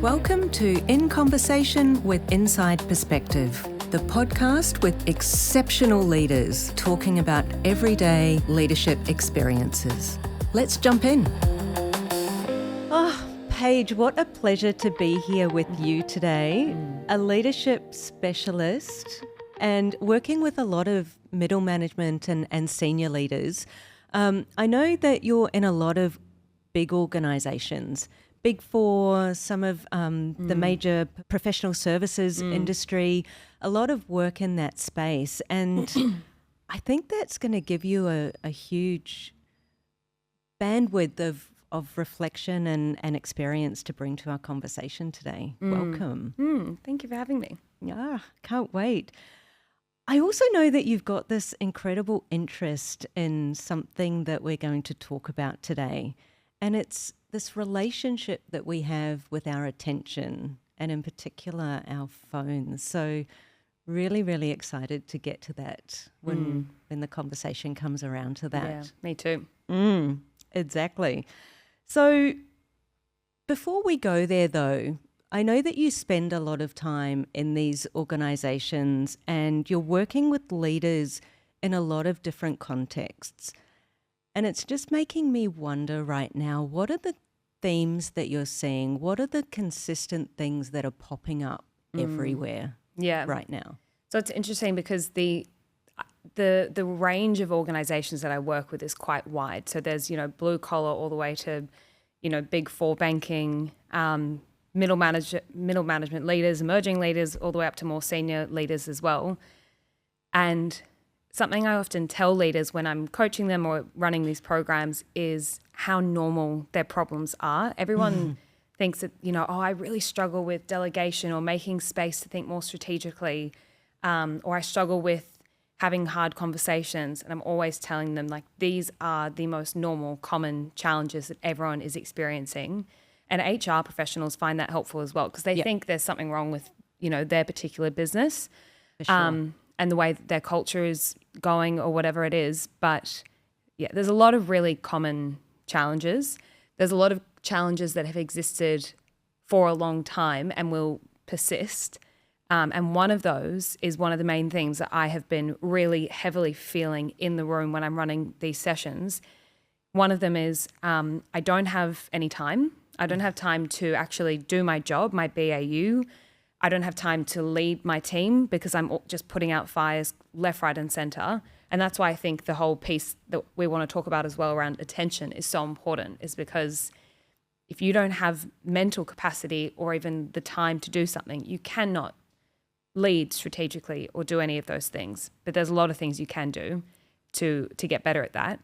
Welcome to In Conversation with Inside Perspective, the podcast with exceptional leaders talking about everyday leadership experiences. Let's jump in. Oh, Paige, what a pleasure to be here with you today, a leadership specialist and working with a lot of middle management and senior leaders. I know that you're in a lot of big organisations, Big Four, some of the major professional services industry, a lot of work in that space. And I think that's going to give you a huge bandwidth of reflection and experience to bring to our conversation today. Welcome. Thank you for having me. Yeah, can't wait. I also know that you've got this incredible interest in something that we're going to talk about today, and it's this relationship that we have with our attention, and in particular our phones. So really, really excited to get to that when the conversation comes around to that. Yeah, me too. Exactly. So before we go there though, I know that you spend a lot of time in these organizations and you're working with leaders in a lot of different contexts. And it's just making me wonder right now, what are the themes that you're seeing? What are the consistent things that are popping up everywhere right now? So it's interesting because the range of organizations that I work with is quite wide. So there's, blue collar all the way to, Big Four banking, middle management leaders, emerging leaders, all the way up to more senior leaders as well. And something I often tell leaders when I'm coaching them or running these programs is how normal their problems are. Everyone thinks that, I really struggle with delegation or making space to think more strategically, or I struggle with having hard conversations. And I'm always telling them, these are the most normal, common challenges that everyone is experiencing. And HR professionals find that helpful as well because they think there's something wrong with, their particular business. For sure. And the way that their culture is going or whatever it is. But there's a lot of really common challenges. There's a lot of challenges that have existed for a long time and will persist. And one of those is one of the main themes that I have been really heavily feeling in the room when I'm running these sessions. One of them is I don't have any time. I don't have time to actually do my job, my BAU. I don't have time to lead my team because I'm just putting out fires left, right, and center. And that's why I think the whole piece that we want to talk about as well around attention is so important, is because if you don't have mental capacity or even the time to do something, you cannot lead strategically or do any of those things. But there's a lot of things you can do to get better at that.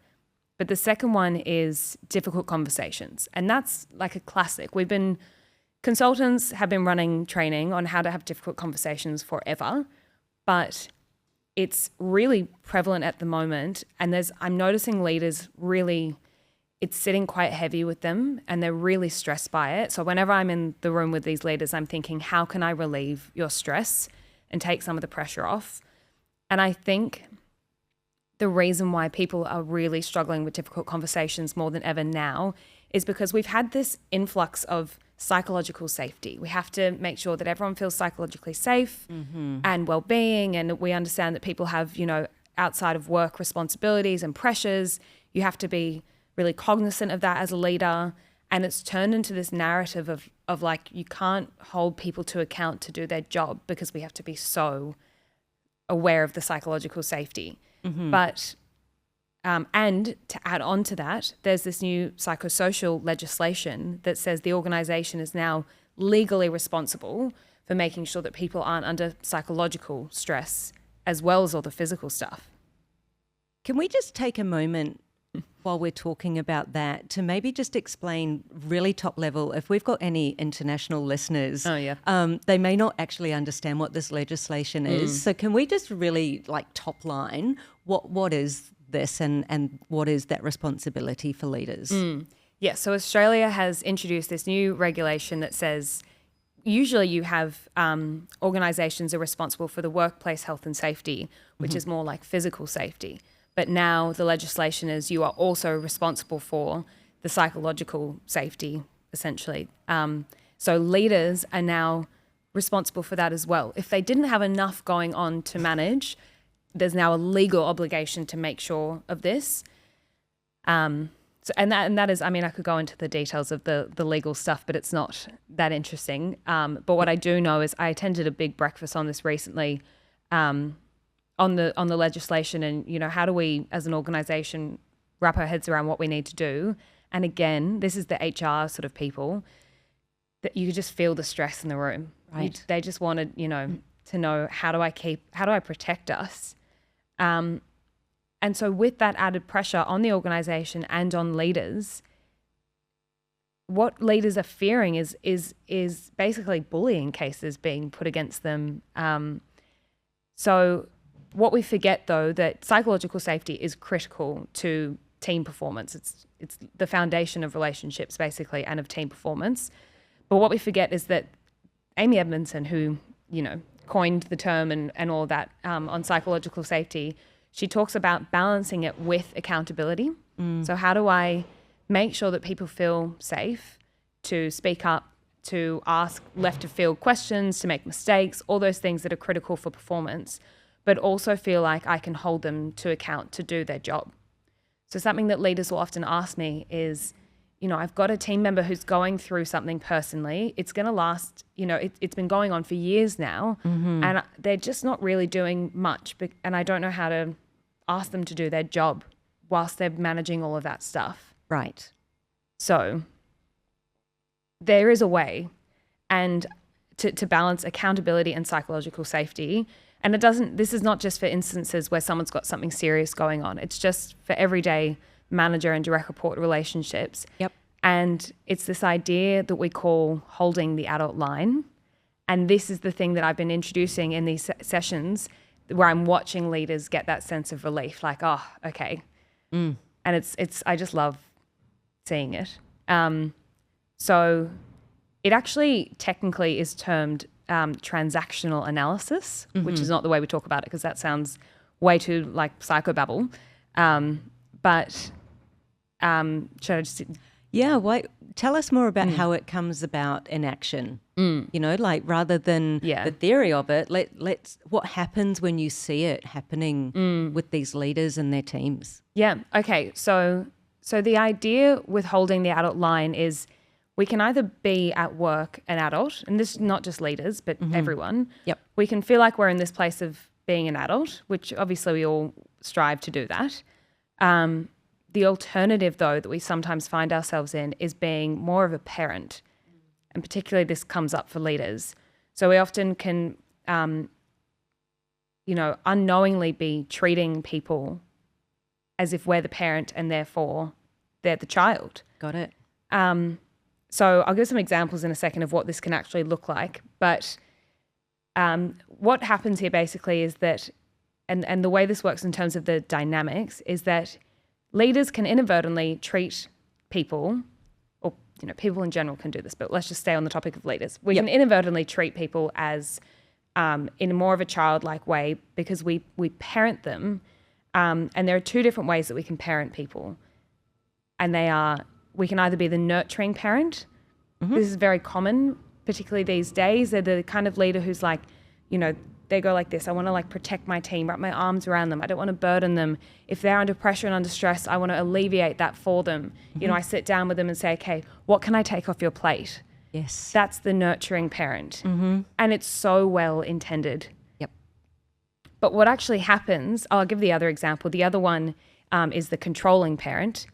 But the second one is difficult conversations. And that's like a classic. Consultants have been running training on how to have difficult conversations forever, but it's really prevalent at the moment. And I'm noticing leaders really, it's sitting quite heavy with them and they're really stressed by it. So whenever I'm in the room with these leaders, I'm thinking, how can I relieve your stress and take some of the pressure off? And I think the reason why people are really struggling with difficult conversations more than ever now is because we've had this influx of psychological safety. We have to make sure that everyone feels psychologically safe and well-being, and we understand that people have, outside of work responsibilities and pressures. You have to be really cognizant of that as a leader, and it's turned into this narrative of you can't hold people to account to do their job because we have to be so aware of the psychological safety. But and to add on to that, there's this new psychosocial legislation that says the organization is now legally responsible for making sure that people aren't under psychological stress as well as all the physical stuff. Can we just take a moment while we're talking about that to maybe just explain really top level, if we've got any international listeners, they may not actually understand what this legislation is. So can we just really top line, what is this and what is that responsibility for leaders? So Australia has introduced this new regulation that says usually you have organisations are responsible for the workplace health and safety, which is more like physical safety. But now the legislation is you are also responsible for the psychological safety, essentially. So leaders are now responsible for that as well. If they didn't have enough going on to manage, there's now a legal obligation to make sure of this. And that is, I mean, I could go into the details of the legal stuff, but it's not that interesting. But what I do know is I attended a big breakfast on this recently, on the legislation, and how do we as an organization wrap our heads around what we need to do. And again, this is the HR sort of people that you could just feel the stress in the room. Right. They just wanted, to know, how do I protect us? And so with that added pressure on the organization and on leaders, what leaders are fearing is basically bullying cases being put against them. So what we forget, though, that psychological safety is critical to team performance. It's the foundation of relationships, basically, and of team performance. But what we forget is that Amy Edmondson, who, coined the term and all that on psychological safety, she talks about balancing it with accountability. So how do I make sure that people feel safe to speak up, to ask left of field questions, to make mistakes, all those things that are critical for performance, but also feel like I can hold them to account to do their job. So something that leaders will often ask me is, I've got a team member who's going through something personally. It's going to last, it's been going on for years now, and they're just not really doing much. And I don't know how to ask them to do their job whilst they're managing all of that stuff. Right. So there is a way, and to balance accountability and psychological safety. And this is not just for instances where someone's got something serious going on. It's just for everyday manager and direct report relationships. Yep. And it's this idea that we call holding the adult line. And this is the thing that I've been introducing in these sessions, where I'm watching leaders get that sense of relief, like, oh, okay. And I just love seeing it. So it actually technically is termed transactional analysis, which is not the way we talk about it, because that sounds way too like psychobabble. But should I just... Yeah, tell us more about how it comes about in action. Rather than the theory of it, let's what happens when you see it happening with these leaders and their teams. Yeah, okay. So the idea with holding the adult line is we can either be at work an adult, and this is not just leaders, but everyone. Yep. We can feel like we're in this place of being an adult, which obviously we all strive to do that. The alternative, though, that we sometimes find ourselves in is being more of a parent. And particularly this comes up for leaders. So we often can, unknowingly be treating people as if we're the parent and therefore they're the child. Got it. So I'll give some examples in a second of what this can actually look like. But what happens here basically is that, and the way this works in terms of the dynamics, is that leaders can inadvertently treat people, or people in general can do this, but let's just stay on the topic of leaders. We can inadvertently treat people as in more of a childlike way because we parent them, and there are two different ways that we can parent people, and we can either be the nurturing parent. This is very common, particularly these days. They're the kind of leader who's like, they go like this: I want to protect my team, wrap my arms around them. I don't want to burden them. If they're under pressure and under stress, I want to alleviate that for them. I sit down with them and say, okay, what can I take off your plate? Yes. That's the nurturing parent. And it's so well intended. Yep. But what actually happens, I'll give the other example. The other one is the controlling parent,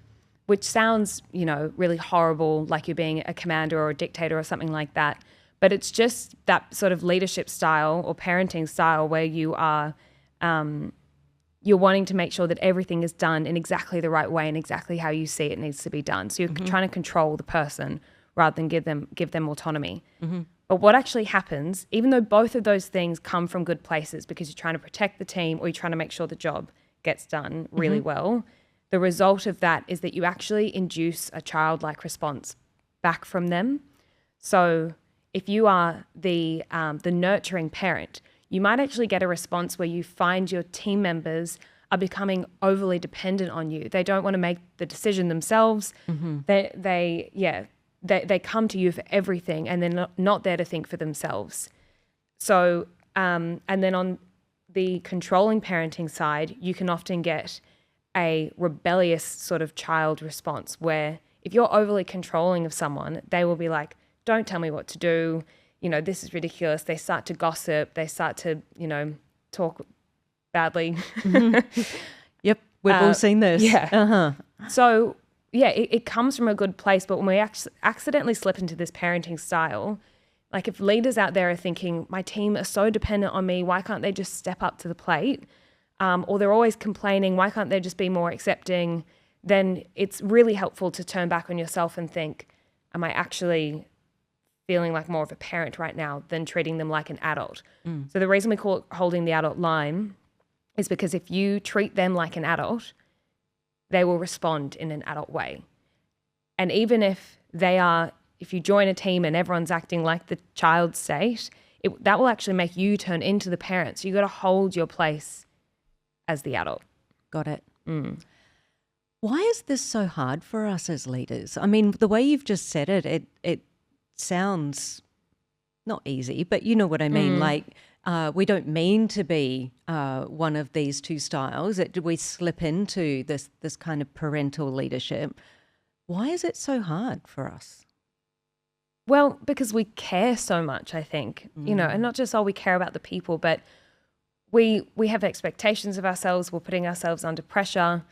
which sounds, really horrible, like you're being a commander or a dictator or something like that. But it's just that sort of leadership style or parenting style where you are, you're wanting to make sure that everything is done in exactly the right way and exactly how you see it needs to be done. So you're trying to control the person rather than give them autonomy. But what actually happens, even though both of those things come from good places because you're trying to protect the team or you're trying to make sure the job gets done really well, the result of that is that you actually induce a childlike response back from them. So if you are the nurturing parent, you might actually get a response where you find your team members are becoming overly dependent on you. They don't want to make the decision themselves. they come to you for everything, and they're not there to think for themselves. So, and then on the controlling parenting side, you can often get a rebellious sort of child response where if you're overly controlling of someone, they will be like, don't tell me what to do. This is ridiculous. They start to gossip. They start to, talk badly. Mm-hmm. Yep. We've all seen this. Yeah. Uh-huh. So, yeah, it comes from a good place. But when we accidentally slip into this parenting style, like if leaders out there are thinking, my team are so dependent on me, why can't they just step up to the plate? Or they're always complaining, why can't they just be more accepting? Then it's really helpful to turn back on yourself and think, am I actually feeling like more of a parent right now than treating them like an adult? So the reason we call it holding the adult line is because if you treat them like an adult, they will respond in an adult way. And even if you join a team and everyone's acting like the child state, that will actually make you turn into the parent. So you got to hold your place as the adult. Got it. Why is this so hard for us as leaders? I mean, the way you've just said it sounds not easy, but you know what I mean. Like we don't mean to be one of these two styles. We slip into this kind of parental leadership. Why is it so hard for us? Well, because we care so much, I think, and not just, we care about the people, but we have expectations of ourselves. We're putting ourselves under pressure.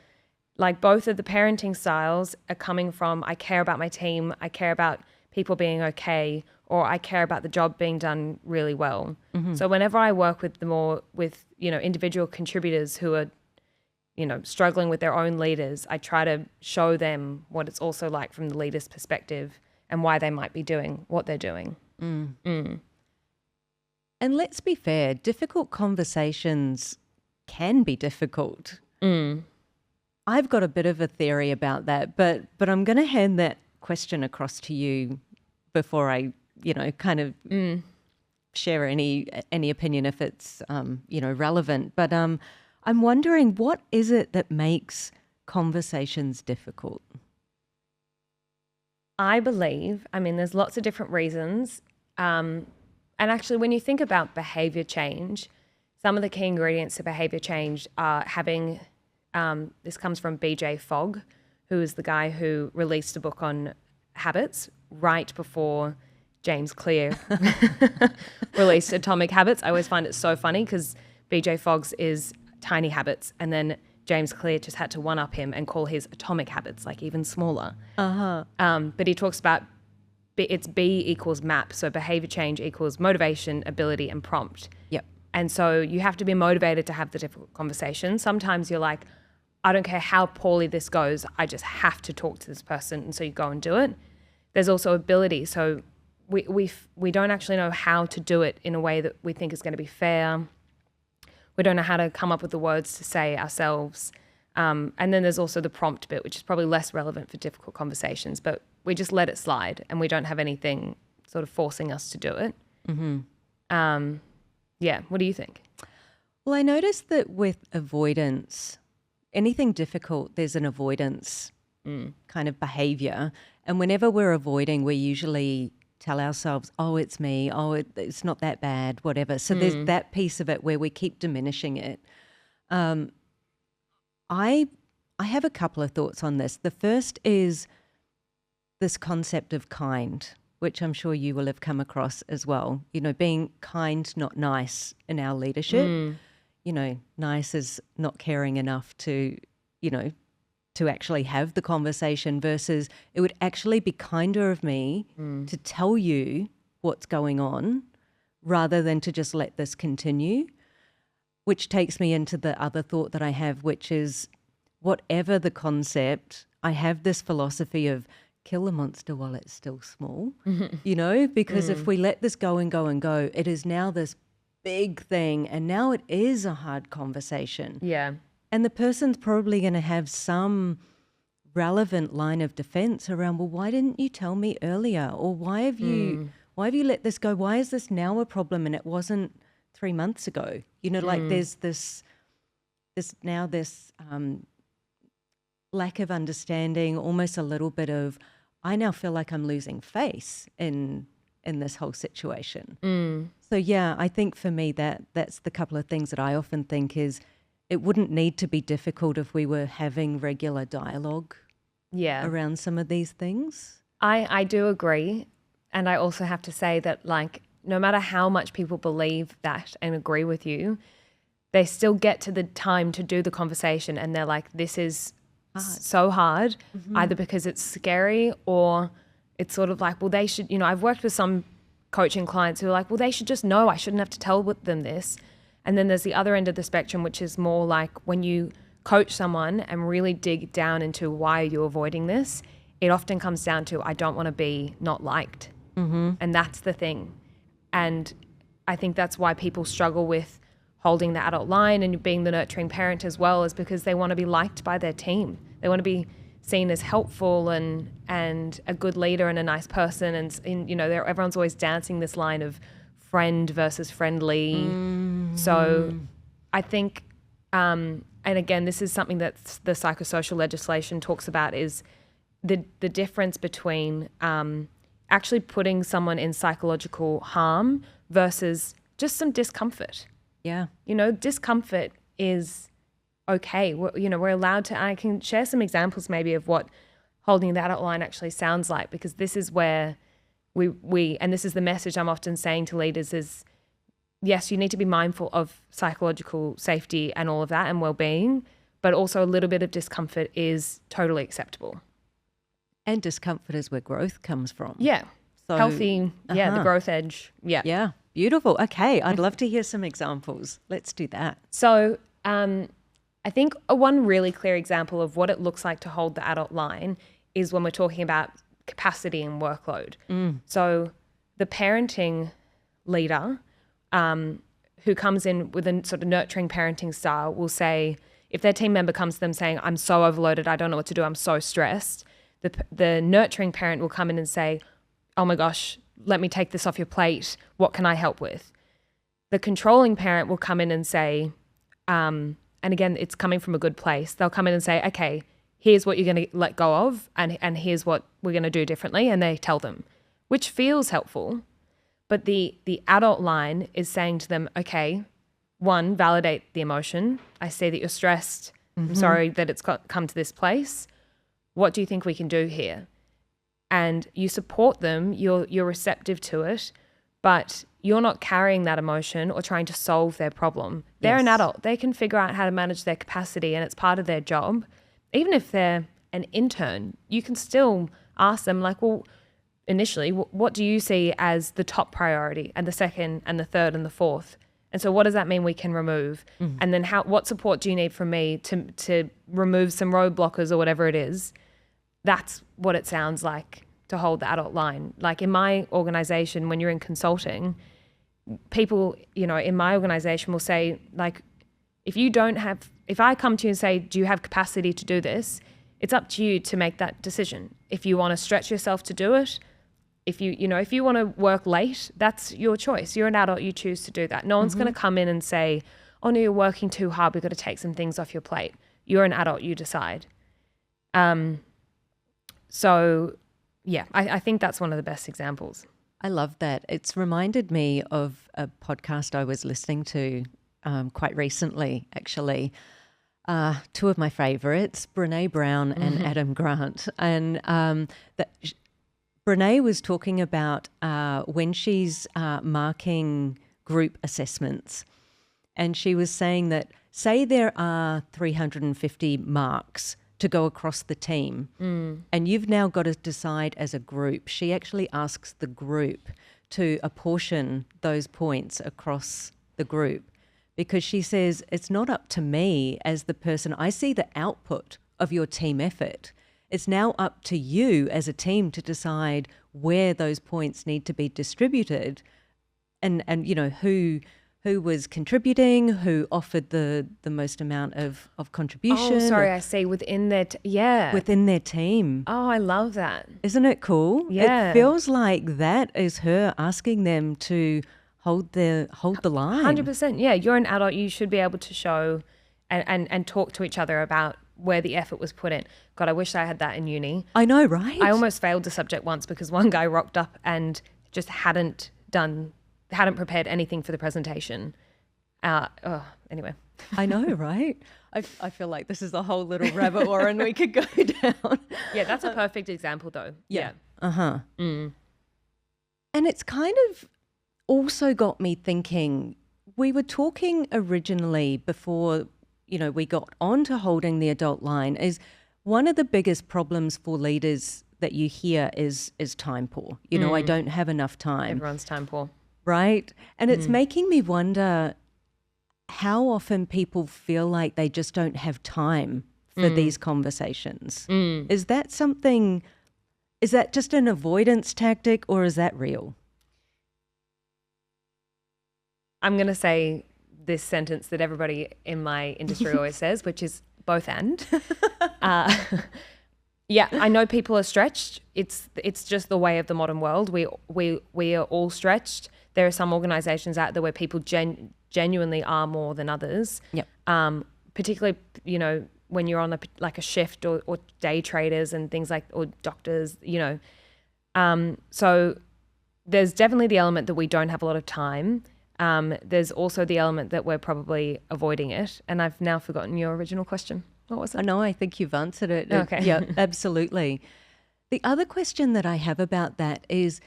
Like both of the parenting styles are coming from, I care about my team. I care about people being okay, or I care about the job being done really well. So whenever I work with individual contributors who are, struggling with their own leaders, I try to show them what it's also like from the leader's perspective and why they might be doing what they're doing. And let's be fair, difficult conversations can be difficult. I've got a bit of a theory about that, but I'm going to hand that question across to you before I, kind of share any opinion if it's, relevant. But I'm wondering, what is it that makes conversations difficult? I believe, there's lots of different reasons. And actually, when you think about behavior change, some of the key ingredients to behavior change are having, this comes from BJ Fogg, who is the guy who released a book on habits right before James Clear released Atomic Habits. I always find it so funny because BJ Fogg's is Tiny Habits, and then James Clear just had to one-up him and call his Atomic Habits like even smaller. But he talks about it's B equals MAP, so behavior change equals motivation, ability, and prompt. Yep. And so you have to be motivated to have the difficult conversation. Sometimes you're like, I don't care how poorly this goes, I just have to talk to this person, and so you go and do it. There's also ability. So we don't actually know how to do it in a way that we think is going to be fair. We don't know how to come up with the words to say ourselves. And then there's also the prompt bit, which is probably less relevant for difficult conversations, but we just let it slide and we don't have anything sort of forcing us to do it. Yeah, what do you think? Well, I noticed that with avoidance, anything difficult, there's an avoidance kind of behavior. And whenever we're avoiding, we usually tell ourselves, oh, it's me, oh, it's not that bad, whatever. So there's that piece of it where we keep diminishing it. I have a couple of thoughts on this. The first is this concept of kind, which I'm sure you will have come across as well. Being kind, not nice in our leadership. Nice is not caring enough to actually have the conversation, versus it would actually be kinder of me to tell you what's going on rather than to just let this continue, which takes me into the other thought that I have, which is whatever the concept, I have this philosophy of kill the monster while it's still small, because if we let this go and go and go, it is now this big thing, and now it is a hard conversation. Yeah. And the person's probably going to have some relevant line of defense around, well, why didn't you tell me earlier? Or why have you let this go? Why is this now a problem and it wasn't 3 months ago? Like there's this lack of understanding, almost a little bit of, I now feel like I'm losing face in this whole situation. So yeah, I think for me that's the couple of things that I often think is it wouldn't need to be difficult if we were having regular dialogue around some of these things. I do agree. And I also have to say that, like, no matter how much people believe that and agree with you, they still get to the time to do the conversation and they're like, this is so hard, either because it's scary or it's sort of like, well, they should, I've worked with some coaching clients who are like, well, they should just know, I shouldn't have to tell them this. And then there's the other end of the spectrum, which is more like when you coach someone and really dig down into why you're avoiding this, it often comes down to, I don't want to be not liked. And that's the thing. And I think that's why people struggle with holding the adult line and being the nurturing parent as well, is because they want to be liked by their team. They want to be seen as helpful and a good leader and a nice person. And everyone's always dancing this line of friend versus friendly. So I think, and again, this is something that the psychosocial legislation talks about, is the difference between actually putting someone in psychological harm versus just some discomfort. Yeah. Discomfort is okay. We're allowed to, I can share some examples maybe of what holding the adult line actually sounds like, because this is where we and this is the message I'm often saying to leaders is, yes, you need to be mindful of psychological safety and all of that and well-being, but also a little bit of discomfort is totally acceptable. And discomfort is where growth comes from. Yeah. So, healthy, the growth edge. Yeah. Yeah. Beautiful. Okay. I'd love to hear some examples. Let's do that. So I think one really clear example of what it looks like to hold the adult line is when we're talking about capacity and workload. So the parenting leader who comes in with a sort of nurturing parenting style will say, if their team member comes to them saying, I'm so overloaded, I don't know what to do, I'm so stressed, the nurturing parent will come in and say, oh my gosh, let me take this off your plate. What can I help with? The controlling parent will come in and say, and again, it's coming from a good place. They'll come in and say, okay, here's what you're going to let go of, and here's what we're going to do differently. And they tell them, which feels helpful. But the adult line is saying to them, okay, one, validate the emotion. I see that you're stressed. I'm sorry that it's come to this place. What do you think we can do here? And you support them, you're receptive to it, but you're not carrying that emotion or trying to solve their problem. They're an adult. They can figure out how to manage their capacity, and it's part of their job. Even if they're an intern, you can still ask them, like, well, initially, what do you see as the top priority, and the second and the third and the fourth? And so what does that mean we can remove? And then what support do you need from me to remove some roadblockers or whatever it is? That's what it sounds like to hold the adult line. Like in my organization, when you're in consulting, people, in my organization will say, like, if I come to you and say, do you have capacity to do this? It's up to you to make that decision. If you want to stretch yourself to do it, if you want to work late, that's your choice. You're an adult, you choose to do that. No one's going to come in and say, oh no, you're working too hard, we've got to take some things off your plate. You're an adult, you decide. So yeah, I think that's one of the best examples. I love that. It's reminded me of a podcast I was listening to quite recently, actually. Two of my favorites, Brene Brown and Adam Grant. And Brene was talking about when she's marking group assessments. And she was saying that, say there are 350 marks to go across the team, and you've now got to decide as a group. She actually asks the group to apportion those points across the group, because she says, it's not up to me as the person. I see the output of your team effort. It's now up to you as a team to decide where those points need to be distributed, and who was contributing, who offered the most amount of contribution. Oh, sorry, I see. Within their within their team. Oh, I love that. Isn't it cool? Yeah. It feels like that is her asking them to hold the line. 100%. Yeah, you're an adult. You should be able to show and talk to each other about where the effort was put in. God, I wish I had that in uni. I know, right? I almost failed the subject once because one guy rocked up and just hadn't prepared anything for the presentation. Anyway. I know, right? I feel like this is a whole little rabbit warren we could go down. Yeah, that's a perfect example though. Yeah. Uh-huh. And it's kind of also got me thinking, we were talking originally before, we got on to holding the adult line, is one of the biggest problems for leaders that you hear is time poor. I don't have enough time. Everyone's time poor. Right? And it's making me wonder how often people feel like they just don't have time for these conversations. Is that just an avoidance tactic, or is that real? I'm going to say this sentence that everybody in my industry always says, which is both and. Yeah, I know people are stretched. It's just the way of the modern world. We are all stretched. There are some organisations out there where people genuinely are more than others. Yep. Particularly, when you're on a shift or day traders and things like, or doctors, So there's definitely the element that we don't have a lot of time. There's also the element that we're probably avoiding it. And I've now forgotten your original question. What was it? No, I think you've answered it. Okay. Yeah, absolutely. The other question that I have about that is,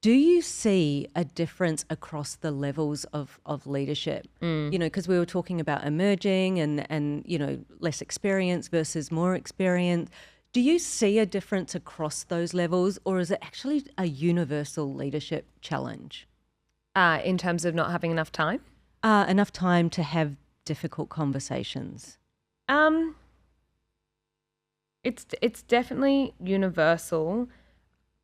do you see a difference across the levels of leadership? Because we were talking about emerging and less experience versus more experience. Do you see a difference across those levels, or is it actually a universal leadership challenge? In terms of not having enough time? Enough time to have difficult conversations. It's definitely universal,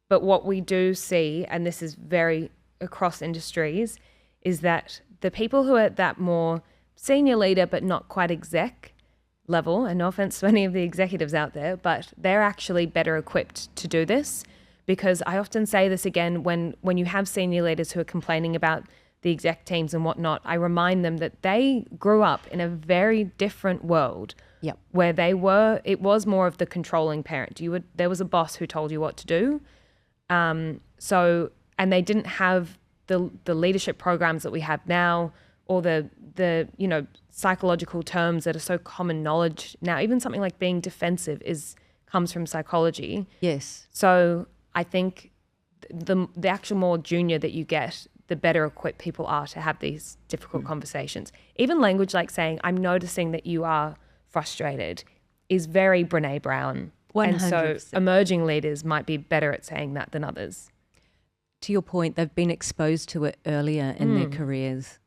but what we do see, and this is very across industries, is that the people who are at that more senior leader but not quite exec level, and no offense to any of the executives out there, but they're actually better equipped to do this, because I often say this again, when you have senior leaders who are complaining about the exec teams and whatnot, I remind them that they grew up in a very different world. Yep. Where it was more of the controlling parent. There was a boss who told you what to do. And they didn't have the leadership programs that we have now, or the psychological terms that are so common knowledge now. Even something like being defensive comes from psychology. Yes. So I think the actual more junior that you get, the better equipped people are to have these difficult conversations. Even language like saying, "I'm noticing that you are frustrated," is very Brene Brown. 100%. And so emerging leaders might be better at saying that than others. To your point, they've been exposed to it earlier in their careers.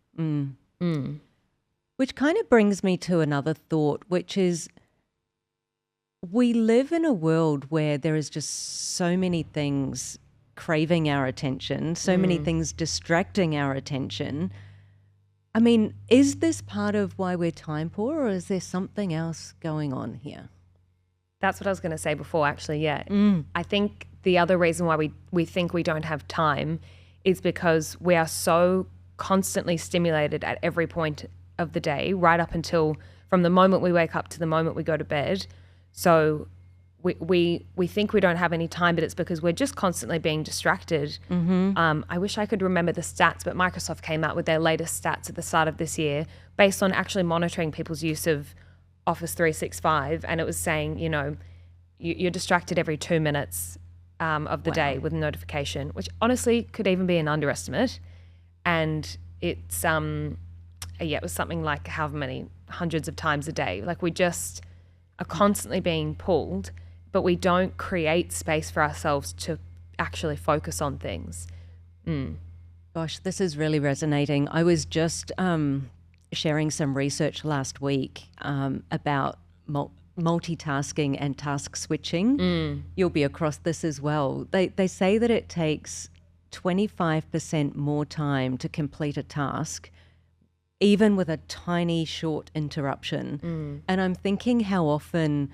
Which kind of brings me to another thought, which is, we live in a world where there is just so many things craving our attention, so many things distracting our attention. I mean, is this part of why we're time poor, or is there something else going on here? That's what I was going to say before, actually, yeah. I think the other reason why we think we don't have time is because we are so constantly stimulated at every point of the day, right up until from the moment we wake up to the moment we go to bed. So we think we don't have any time, but it's because we're just constantly being distracted. I wish I could remember the stats, but Microsoft came out with their latest stats at the start of this year based on actually monitoring people's use of Office 365, and it was saying, you're distracted every 2 minutes of the day with a notification, which honestly could even be an underestimate. And it's it was something like however many hundreds of times a day. Like, we just are constantly being pulled, but we don't create space for ourselves to actually focus on things. Gosh, this is really resonating. I was just sharing some research last week about multitasking and task switching. You'll be across this as well. They say that it takes 25% more time to complete a task, even with a tiny short interruption. And I'm thinking how often,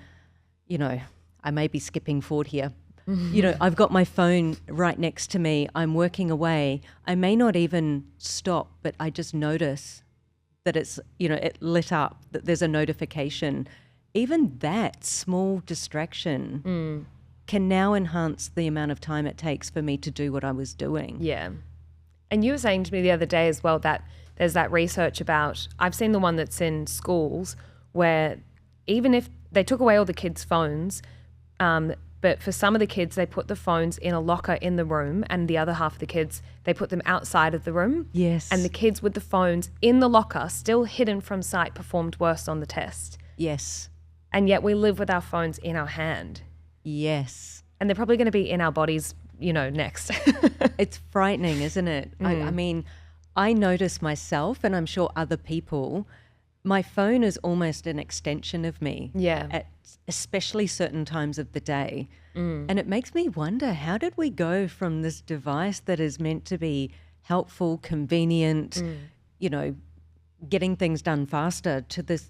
I may be skipping forward here. I've got my phone right next to me. I'm working away. I may not even stop, but I just notice that it's, it lit up, that there's a notification. even that small distraction can now enhance the amount of time it takes for me to do what I was doing. Yeah. And you were saying to me the other day as well that there's that research about, I've seen the one that's in schools where even if they took away all the kids' phones, but for some of the kids, they put the phones in a locker in the room, and the other half of the kids, they put them outside of the room. Yes. And the kids with the phones in the locker, still hidden from sight, performed worse on the test. Yes. And yet we live with our phones in our hand. Yes. And they're probably going to be in our bodies, next. It's frightening, isn't it? I mean, I notice myself, and I'm sure other people, my phone is almost an extension of me. Yeah. At especially certain times of the day. And it makes me wonder, how did we go from this device that is meant to be helpful, convenient, getting things done faster to this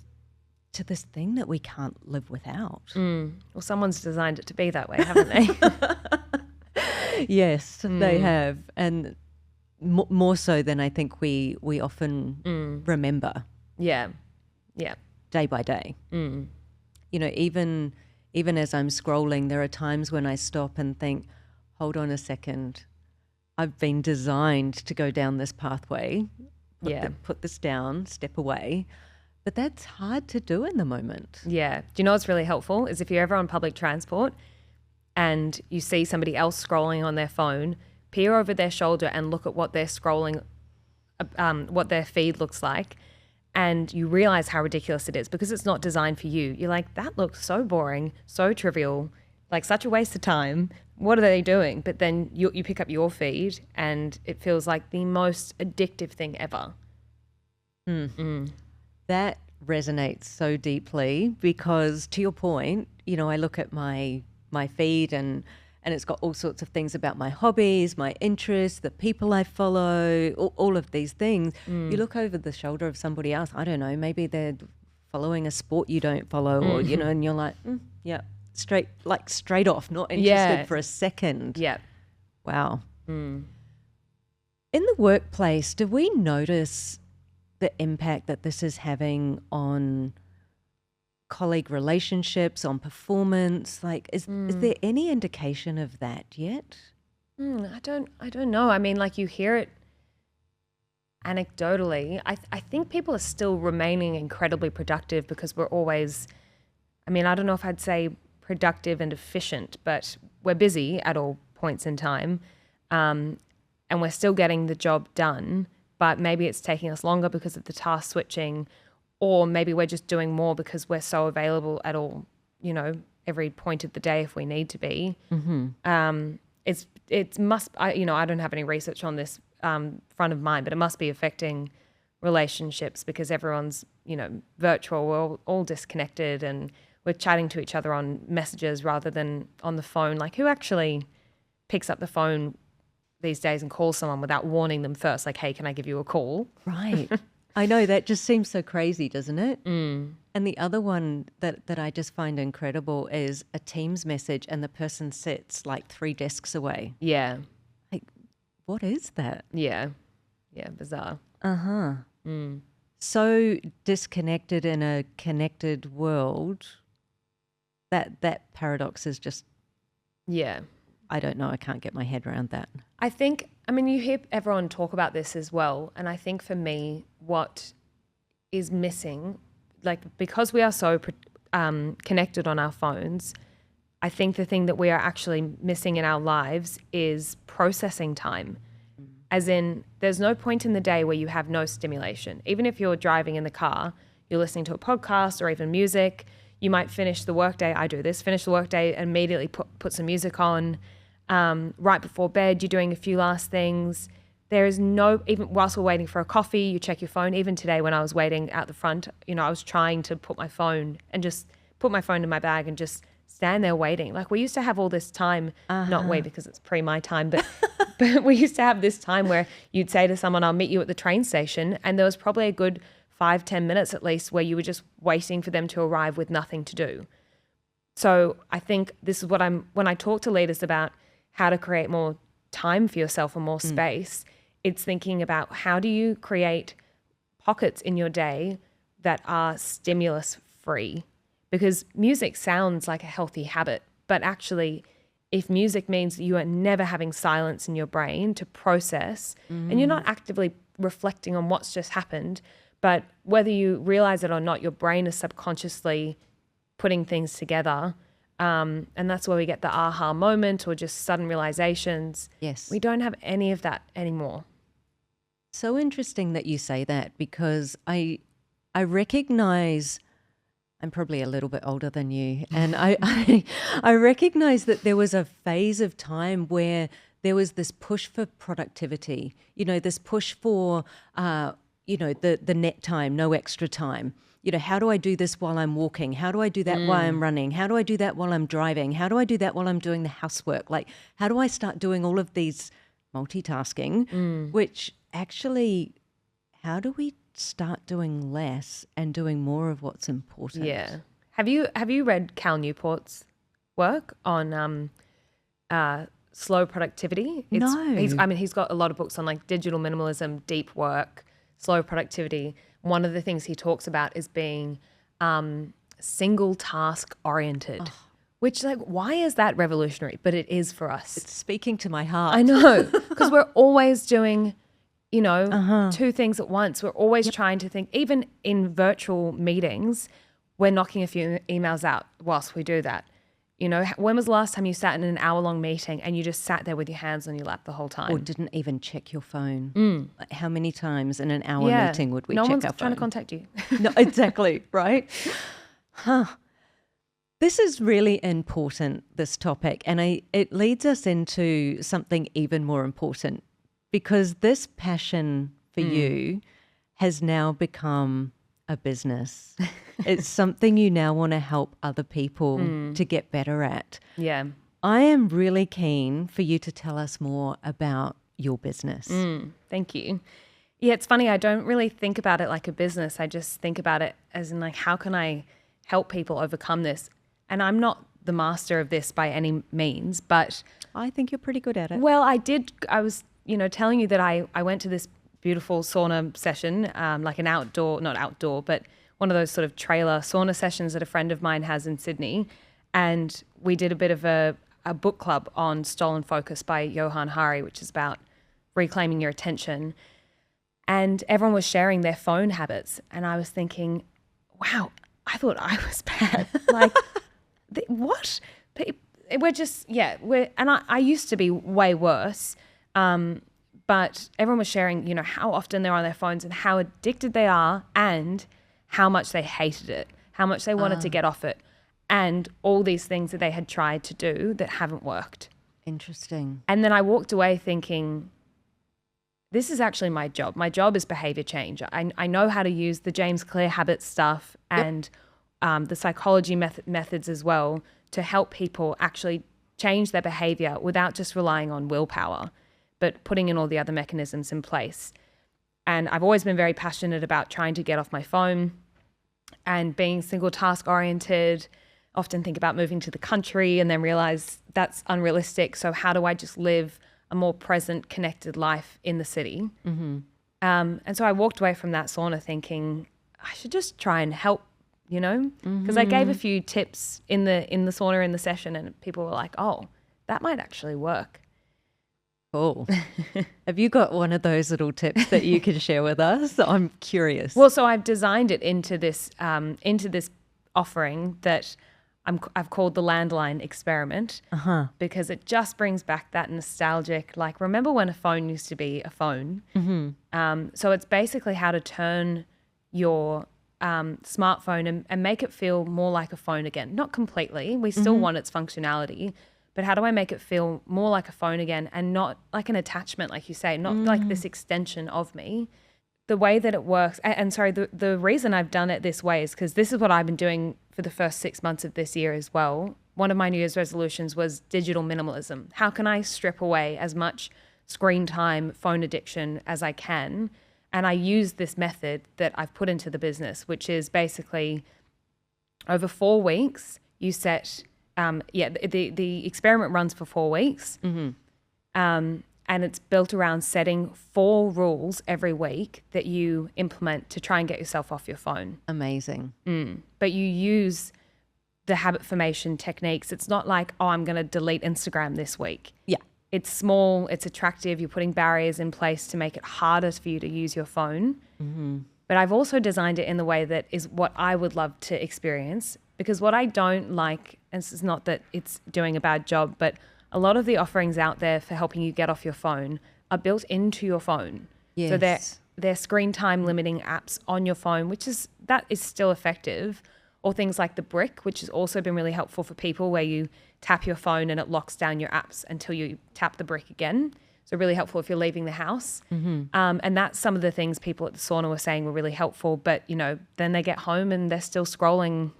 thing that we can't live without? Well, someone's designed it to be that way, haven't they? Yes, they have. And more so than I think we often remember. Yeah. Yeah. Day by day. Even as I'm scrolling, there are times when I stop and think, hold on a second, I've been designed to go down this pathway, put this down, step away. But that's hard to do in the moment. Yeah. Do you know what's really helpful is if you're ever on public transport and you see somebody else scrolling on their phone, peer over their shoulder and look at what they're scrolling, what their feed looks like, and you realize how ridiculous it is because it's not designed for you. You're like, that looks so boring, so trivial, like such a waste of time. What are they doing? But then you pick up your feed and it feels like the most addictive thing ever. That resonates so deeply because, to your point, I look at my feed and it's got all sorts of things about my hobbies, my interests, the people I follow, all of these things. You look over the shoulder of somebody else, I don't know, maybe they're following a sport you don't follow or, and you're like, yeah, straight off, not interested for a second. Yeah. Wow. In the workplace, do we notice the impact that this is having on colleague relationships, on performance? Like, is there any indication of that yet? I don't know. I mean, like, you hear it anecdotally. I think people are still remaining incredibly productive because we're always, I mean, I don't know if I'd say productive and efficient, but we're busy at all points in time, and we're still getting the job done, but maybe it's taking us longer because of the task switching, or maybe we're just doing more because we're so available at all, every point of the day if we need to be. I don't have any research on this front of mind, but it must be affecting relationships because everyone's, virtual, we're all disconnected and we're chatting to each other on messages rather than on the phone. Like, who actually picks up the phone these days and calls someone without warning them first? Like, hey, can I give you a call? Right. I know, that just seems so crazy, doesn't it? And the other one that I just find incredible is a Teams message and the person sits like 3 desks away. Yeah. Like, what is that? Yeah. Yeah, bizarre. So disconnected in a connected world, that paradox is just... Yeah. I don't know. I can't get my head around that. I think, you hear everyone talk about this as well. And I think for me, what is missing, like, because we are so connected on our phones, I think the thing that we are actually missing in our lives is processing time. As in, there's no point in the day where you have no stimulation. Even if you're driving in the car, you're listening to a podcast or even music, you might finish the workday. I do this, finish the workday, and immediately put some music on. Right before bed, you're doing a few last things. There is no, even whilst we're waiting for a coffee, you check your phone. Even today when I was waiting out the front, I was trying to put my phone in my bag and just stand there waiting. Like, we used to have all this time, not we because it's pre my time, but we used to have this time where you'd say to someone, I'll meet you at the train station. And there was probably a good 5-10 minutes at least where you were just waiting for them to arrive with nothing to do. So I think this is when I talk to leaders about how to create more time for yourself and more space, it's thinking about how do you create pockets in your day that are stimulus free, because music sounds like a healthy habit, but actually if music means that you are never having silence in your brain to process and you're not actively reflecting on what's just happened, but whether you realize it or not, your brain is subconsciously putting things together. And that's where we get the aha moment or just sudden realizations. Yes. We don't have any of that anymore. So interesting that you say that, because I recognize, I'm probably a little bit older than you, and I recognize that there was a phase of time where there was this push for productivity, this push for, the net time, no extra time. How do I do this while I'm walking? How do I do that while I'm running? How do I do that while I'm driving? How do I do that while I'm doing the housework? Like, how do I start doing all of these multitasking, which actually, how do we start doing less and doing more of what's important? Yeah. Have you read Cal Newport's work on slow productivity? No. He's got a lot of books on like digital minimalism, deep work, slow productivity. One of the things he talks about is being single task oriented, which, like, why is that revolutionary? But it is for us. It's speaking to my heart. I know, because we're always doing, two things at once. We're always trying to think, even in virtual meetings, we're knocking a few emails out whilst we do that. When was the last time you sat in an hour-long meeting and you just sat there with your hands on your lap the whole time? Or didn't even check your phone? Like, how many times in an hour meeting would we check our phone? No one's trying to contact you. No, exactly, right? This is really important, this topic, and it leads us into something even more important, because this passion for you has now become a business. It's something you now want to help other people to get better at. Yeah. I am really keen for you to tell us more about your business. Thank you. Yeah, it's funny. I don't really think about it like a business. I just think about it as in, like, how can I help people overcome this? And I'm not the master of this by any means, but I think you're pretty good at it. Well, I was, telling you that I went to this beautiful sauna session, like an not outdoor, but one of those sort of trailer sauna sessions that a friend of mine has in Sydney. And we did a bit of a book club on Stolen Focus by Johann Hari, which is about reclaiming your attention. And everyone was sharing their phone habits. And I was thinking, wow, I thought I was bad. Like, what? We're just, and I used to be way worse. But everyone was sharing, how often they're on their phones and how addicted they are and how much they hated it, how much they wanted to get off it, and all these things that they had tried to do that haven't worked. Interesting. And then I walked away thinking, this is actually my job. My job is behavior change. I know how to use the James Clear habit stuff and the psychology methods as well to help people actually change their behavior without just relying on willpower, but putting in all the other mechanisms in place. And I've always been very passionate about trying to get off my phone and being single task oriented. Often think about moving to the country and then realize that's unrealistic. So how do I just live a more present, connected life in the city? And so I walked away from that sauna thinking I should just try and help, because I gave a few tips in the sauna in the session, and people were like, "Oh, that might actually work." Cool. Have you got one of those little tips that you can share with us? I'm curious. Well, so I've designed it into this offering that I've called the Landline Experiment, because it just brings back that nostalgic, like, remember when a phone used to be a phone? So it's basically how to turn your smartphone and make it feel more like a phone again. Not completely. We still want its functionality, but how do I make it feel more like a phone again and not like an attachment, like you say, not like this extension of me? The way that it works, and sorry, the reason I've done it this way is because this is what I've been doing for the first 6 months of this year as well. One of my New Year's resolutions was digital minimalism. How can I strip away as much screen time, phone addiction as I can? And I use this method that I've put into the business, which is basically over 4 weeks, you set, the experiment runs for 4 weeks. And it's built around setting 4 rules every week that you implement to try and get yourself off your phone. Amazing. But you use the habit formation techniques. It's not like, oh, I'm going to delete Instagram this week. Yeah. It's small, it's attractive. You're putting barriers in place to make it harder for you to use your phone. Mm-hmm. But I've also designed it in the way that is what I would love to experience, because what I don't like, and this is not that it's doing a bad job, but a lot of the offerings out there for helping you get off your phone are built into your phone. Yes. So they're screen time limiting apps on your phone, that is still effective. Or things like the brick, which has also been really helpful for people, where you tap your phone and it locks down your apps until you tap the brick again. So really helpful if you're leaving the house. Mm-hmm. And that's some of the things people at the sauna were saying were really helpful. But, then they get home and they're still scrolling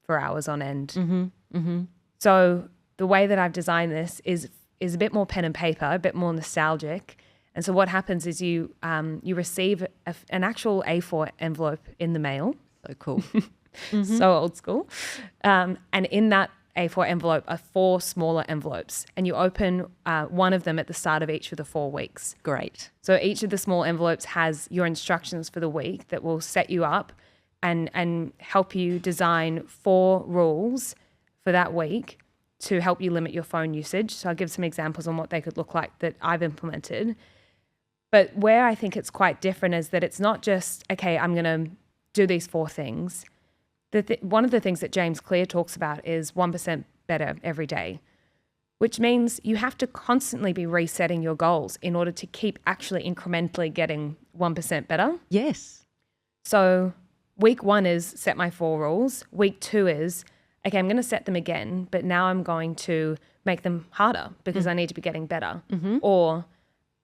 for hours on end. Mm-hmm. Mm-hmm. So the way that I've designed this is a bit more pen and paper, a bit more nostalgic. And so what happens is you receive an actual A4 envelope in the mail. So cool. Mm-hmm. So old school. And in that A4 envelope are 4 smaller envelopes, and you open one of them at the start of each of the 4 weeks. Great. So each of the small envelopes has your instructions for the week that will set you up and help you design 4 rules for that week to help you limit your phone usage. So I'll give some examples on what they could look like that I've implemented. But where I think it's quite different is that it's not just, okay, I'm going to do these 4 things. One of the things that James Clear talks about is 1% better every day, which means you have to constantly be resetting your goals in order to keep actually incrementally getting 1% better. Yes. So week 1 is set my 4 rules. Week 2 is, okay, I'm going to set them again, but now I'm going to make them harder because I need to be getting better. Mm-hmm. Or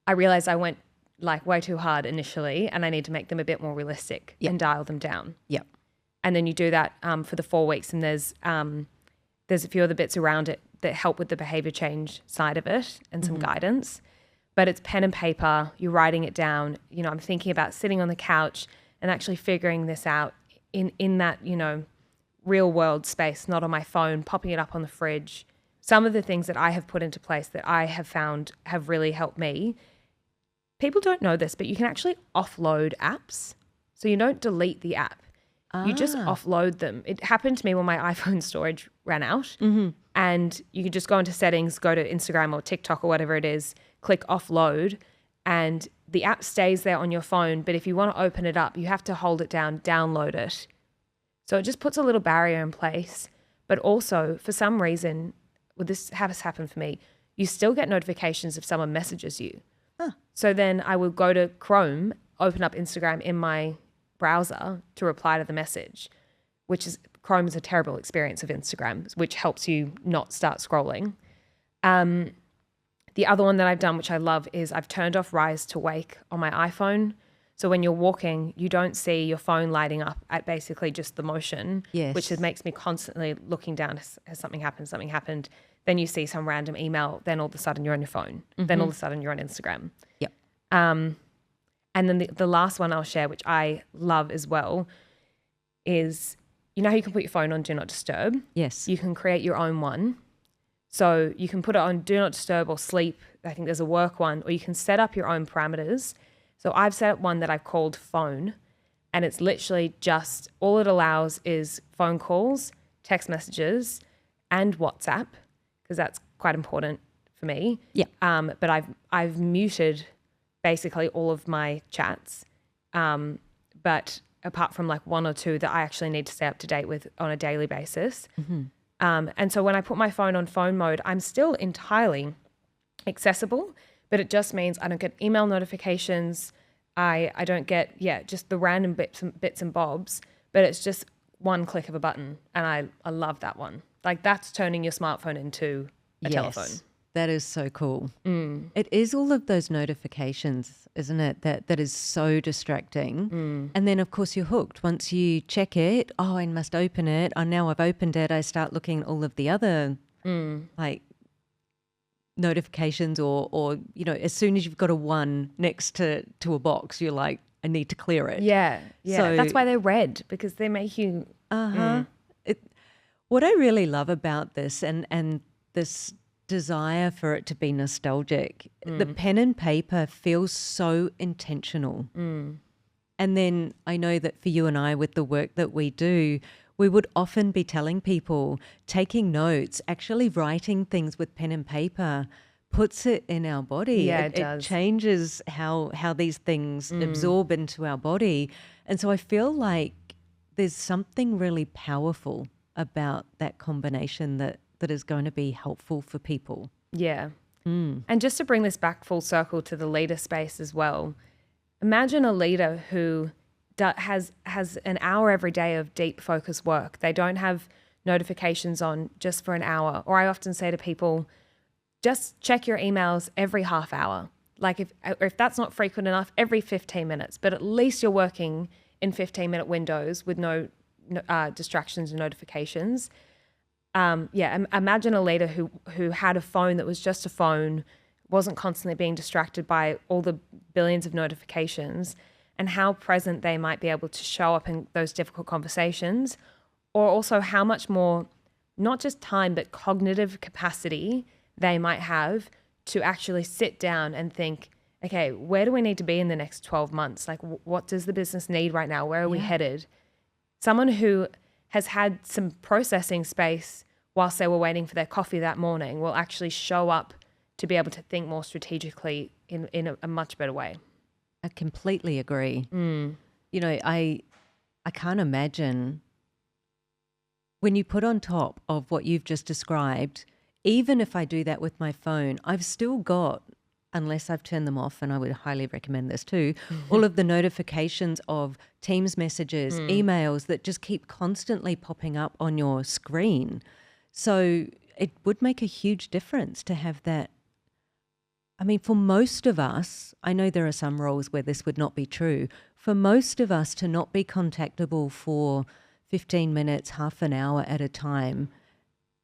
I realize I went way too hard initially and I need to make them a bit more realistic and dial them down. Yep. And then you do that for the 4 weeks, and there's a few other bits around it that help with the behavior change side of it and some guidance. But it's pen and paper. You're writing it down. I'm thinking about sitting on the couch and actually figuring this out in that real world space, not on my phone, popping it up on the fridge. Some of the things that I have put into place that I have found have really helped me. People don't know this, but you can actually offload apps. So you don't delete the app. You just offload them. It happened to me when my iPhone storage ran out, and you could just go into settings, go to Instagram or TikTok or whatever it is, click offload, and the app stays there on your phone. But if you want to open it up, you have to hold it down, download it. So it just puts a little barrier in place. But also, for some reason, this has happened for me, you still get notifications if someone messages you. Huh. So then I will go to Chrome, open up Instagram in my browser to reply to the message, Chrome is a terrible experience of Instagram, which helps you not start scrolling. The other one that I've done, which I love, is I've turned off Rise to Wake on my iPhone. So when you're walking, you don't see your phone lighting up at basically just the motion, which makes me constantly looking down. Has something happened? Something happened. Then you see some random email. Then all of a sudden you're on your phone. Mm-hmm. Then all of a sudden you're on Instagram. Yep. And then the last one I'll share, which I love as well, is how you can put your phone on Do Not Disturb? Yes. You can create your own one. So you can put it on Do Not Disturb or Sleep. I think there's a work one, or you can set up your own parameters. So I've set up one that I've called Phone, and it's literally just, all it allows is phone calls, text messages, and WhatsApp, because that's quite important for me. Yeah. But I've muted basically all of my chats, but apart from 1 or 2 that I actually need to stay up to date with on a daily basis. Mm-hmm. And so when I put my phone on phone mode, I'm still entirely accessible, but it just means I don't get email notifications. I don't get, just the random bits and bobs, but it's just one click of a button. And I love that one. That's turning your smartphone into a telephone. That is so cool. Mm. It is all of those notifications, isn't it? That is so distracting. Mm. And then, of course, you're hooked. Once you check it, I must open it. Oh, now I've opened it. I start looking at all of the other notifications or as soon as you've got a 1 next to a box, you're like, I need to clear it. Yeah. So, that's why they're red, because they make you... What I really love about this and this desire for it to be nostalgic, the pen and paper feels so intentional. And then I know that for you and I, with the work that we do, we would often be telling people, taking notes, actually writing things with pen and paper puts it in our body. Yeah, it does. It changes how these things absorb into our body. And so I feel like there's something really powerful about that combination that is going to be helpful for people. Yeah. And just to bring this back full circle to the leader space as well, imagine a leader who has an hour every day of deep focus work. They don't have notifications on just for an hour. Or I often say to people, just check your emails every half hour. Like if that's not frequent enough, every 15 minutes. But at least you're working in 15-minute windows with no distractions and notifications. Imagine a leader who had a phone that was just a phone, wasn't constantly being distracted by all the billions of notifications, and how present they might be able to show up in those difficult conversations, or also how much more, not just time, but cognitive capacity they might have to actually sit down and think, okay, where do we need to be in the next 12 months? Like, what does the business need right now? Where are we headed? Someone who has had some processing space whilst they were waiting for their coffee that morning will actually show up to be able to think more strategically in a much better way. I completely agree. You know, I can't imagine when you put on top of what you've just described, even if I do that with my phone, I've still got, unless I've turned them off, and I would highly recommend this too, all of the notifications of Teams messages, emails that just keep constantly popping up on your screen. So it would make a huge difference to have that. I mean, for most of us, I know there are some roles where this would not be true. For most of us to not be contactable for 15 minutes, half an hour at a time,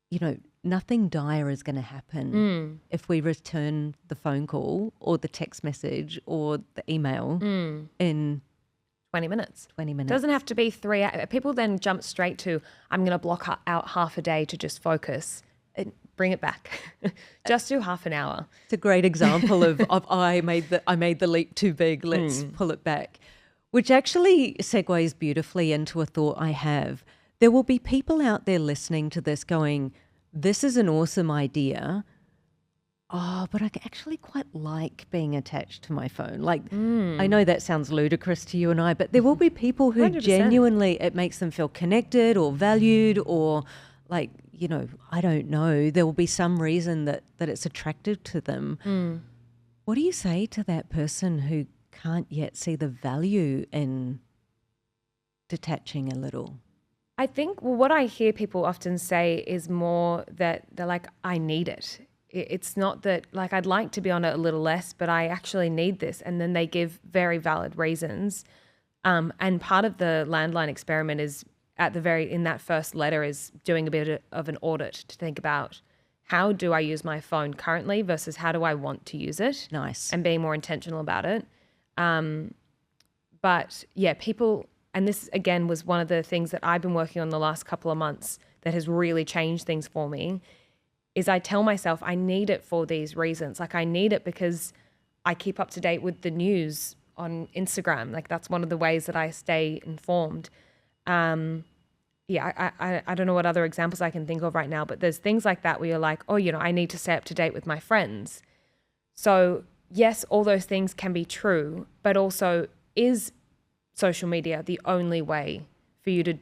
you know, nothing dire is going to happen if we return the phone call or the text message or the email in 20 minutes. 20 minutes. Doesn't have to be 3 hours. People then jump straight to, I'm going to block out half a day to just focus. Bring it back. Just do half an hour. It's a great example of I made the leap too big. Let's pull it back, which actually segues beautifully into a thought I have. There will be people out there listening to this going, this is an awesome idea. Oh, but I actually quite like being attached to my phone. Like, I know that sounds ludicrous to you and I, but there will be people who 100%. genuinely, it makes them feel connected or valued or like, you know, I don't know. There will be some reason that it's attractive to them. What do you say to that person who can't yet see the value in detaching a little? I think what I hear people often say is more that they're like, I need it. It's not that, like, I'd like to be on it a little less, but I actually need this. And then they give very valid reasons. And part of the Landline Experiment is in that first letter is doing a bit of an audit to think about how do I use my phone currently versus how do I want to use it? Nice. And being more intentional about it. But yeah, people, and this again was one of the things that I've been working on the last couple of months that has really changed things for me, is I tell myself I need it for these reasons. Like, I need it because I keep up to date with the news on Instagram. Like, that's one of the ways that I stay informed. I don't know what other examples I can think of right now, but there's things like that where you're like, oh, you know, I need to stay up to date with my friends. So yes, all those things can be true, but also, is social media the only way for you to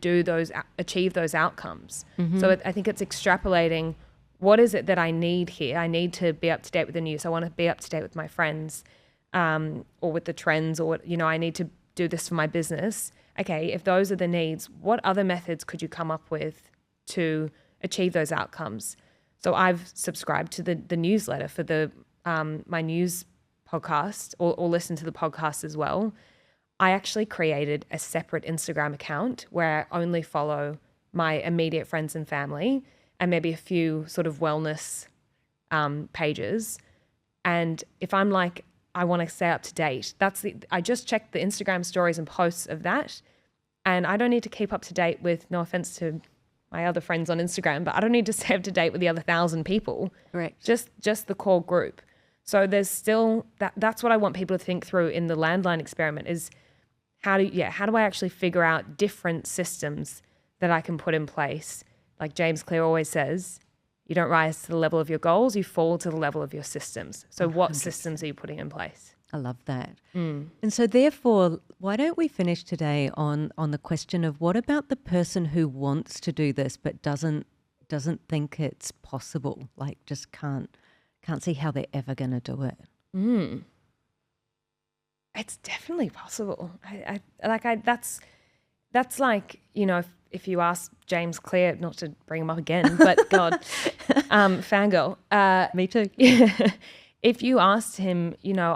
achieve those outcomes? So I think it's extrapolating, what is it that I need here? I need to be up to date with the news. I want to be up to date with my friends, or with the trends, or, you know, I need to do this for my business. Okay, if those are the needs, what other methods could you come up with to achieve those outcomes? So I've subscribed to the newsletter for the my news podcast, or listen to the podcast as well. I actually created a separate Instagram account where I only follow my immediate friends and family and maybe a few sort of wellness pages. And if I'm like, I want to stay up to date, I just check the Instagram stories and posts of that. And I don't need to keep up to date with, no offense to my other friends on Instagram, but I don't need to stay up to date with the other 1,000 people. Correct. Just the core group. So there's still that's what I want people to think through in the Landline Experiment, is how do I actually figure out different systems that I can put in place. Like James Clear always says, you don't rise to the level of your goals, you fall to the level of your systems. So what 100%. systems are you putting in place? I love that. And so therefore, why don't we finish today on the question of what about the person who wants to do this but doesn't think it's possible, like just can't see how they're ever going to do it? It's definitely possible. That's like, you know, if you ask James Clear, not to bring him up again, but God, fangirl. Me too. If you asked him, you know,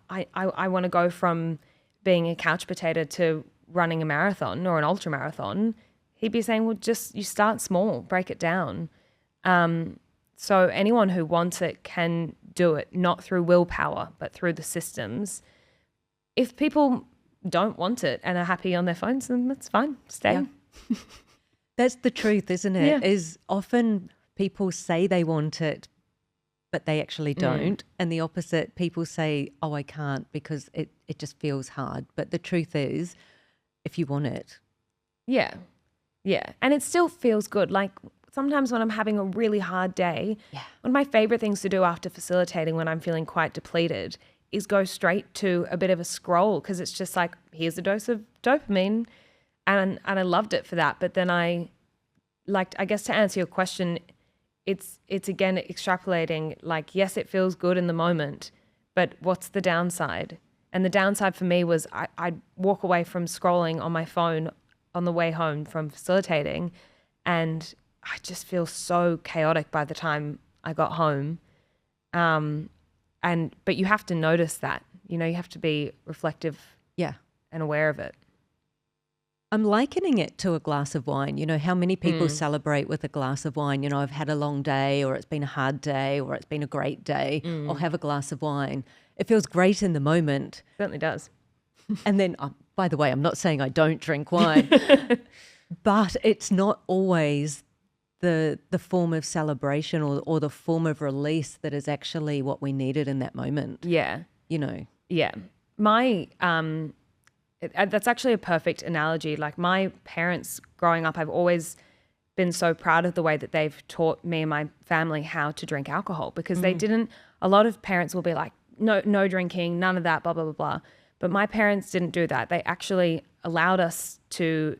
I want to go from being a couch potato to running a marathon or an ultra marathon, he'd be saying, well, just you start small, break it down. So anyone who wants it can do it, not through willpower, but through the systems. If people don't want it and are happy on their phones, then that's fine. Stay. Yeah. That's the truth, isn't it? Yeah. Is often people say they want it, but they actually don't. And the opposite, people say, oh, I can't because it just feels hard. But the truth is, if you want it. Yeah. Yeah. And it still feels good. Like sometimes when I'm having a really hard day, one of my favorite things to do after facilitating when I'm feeling quite depleted is go straight to a bit of a scroll, because it's just like, here's a dose of dopamine. And I loved it for that. But then I guess to answer your question, it's again extrapolating, like, yes, it feels good in the moment, but what's the downside? And the downside for me was I'd walk away from scrolling on my phone on the way home from facilitating, and I just feel so chaotic by the time I got home. But you have to notice that, you know, you have to be reflective and aware of it. I'm likening it to a glass of wine. You know, how many people celebrate with a glass of wine? You know, I've had a long day, or it's been a hard day, or it's been a great day. I'll have a glass of wine. It feels great in the moment. Certainly does. And then, by the way, I'm not saying I don't drink wine, but it's not always the form of celebration or the form of release that is actually what we needed in that moment. Yeah. You know? Yeah. That's actually a perfect analogy. Like my parents growing up, I've always been so proud of the way that they've taught me and my family how to drink alcohol, because they didn't, a lot of parents will be like, no drinking, none of that, blah, blah, blah, blah. But my parents didn't do that. They actually allowed us to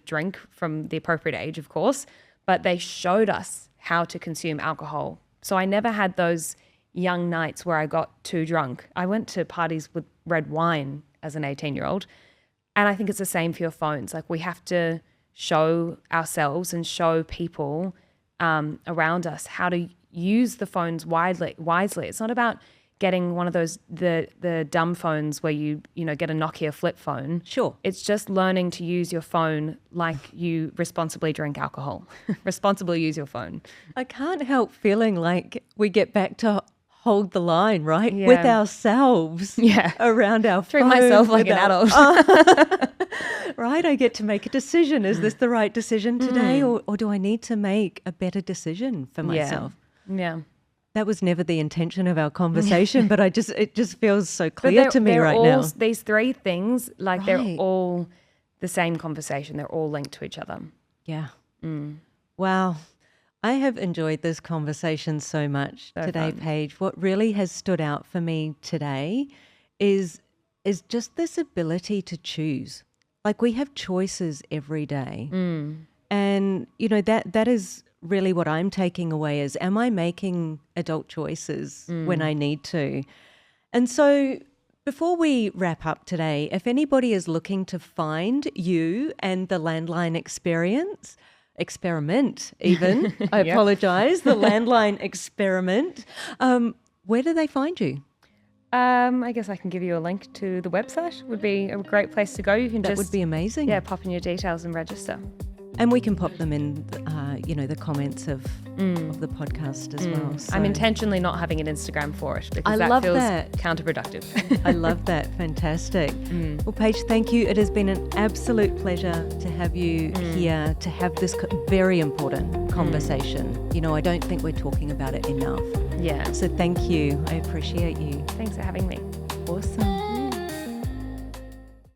drink from the appropriate age, of course, but they showed us how to consume alcohol. So I never had those young nights where I got too drunk. I went to parties with red wine as an 18-year-old. And I think it's the same for your phones. Like we have to show ourselves and show people around us how to use the phones wisely. It's not about getting one of those, the dumb phones where you get a Nokia flip phone. Sure. It's just learning to use your phone like you responsibly drink alcohol. Responsibly use your phone. I can't help feeling like we get back to hold the line, right? Yeah. With ourselves around our Treat phone. myself like an adult. Right? I get to make a decision. Is this the right decision today, or do I need to make a better decision for myself? Yeah. That was never the intention of our conversation, but it just feels so clear to me right now. These three things, like they're all the same conversation. They're all linked to each other. Yeah. Wow. I have enjoyed this conversation so much today, Paige. What really has stood out for me today is just this ability to choose. Like we have choices every day. And, you know, that is really what I'm taking away is, am I making adult choices when I need to? And so before we wrap up today, if anybody is looking to find you and the Landline Experiment even, I apologize, the Landline Experiment, where do they find you? I guess I can give you a link to the website. Would be a great place to go. You can That would be amazing. Yeah, pop in your details and register. And we can pop them in, the comments of the podcast as well. So. I'm intentionally not having an Instagram for it because that feels that. counterproductive. I love that. Fantastic. Well, Paige, thank you. It has been an absolute pleasure to have you here to have this very important conversation. You know, I don't think we're talking about it enough. Yeah. So thank you. I appreciate you. Thanks for having me. Awesome.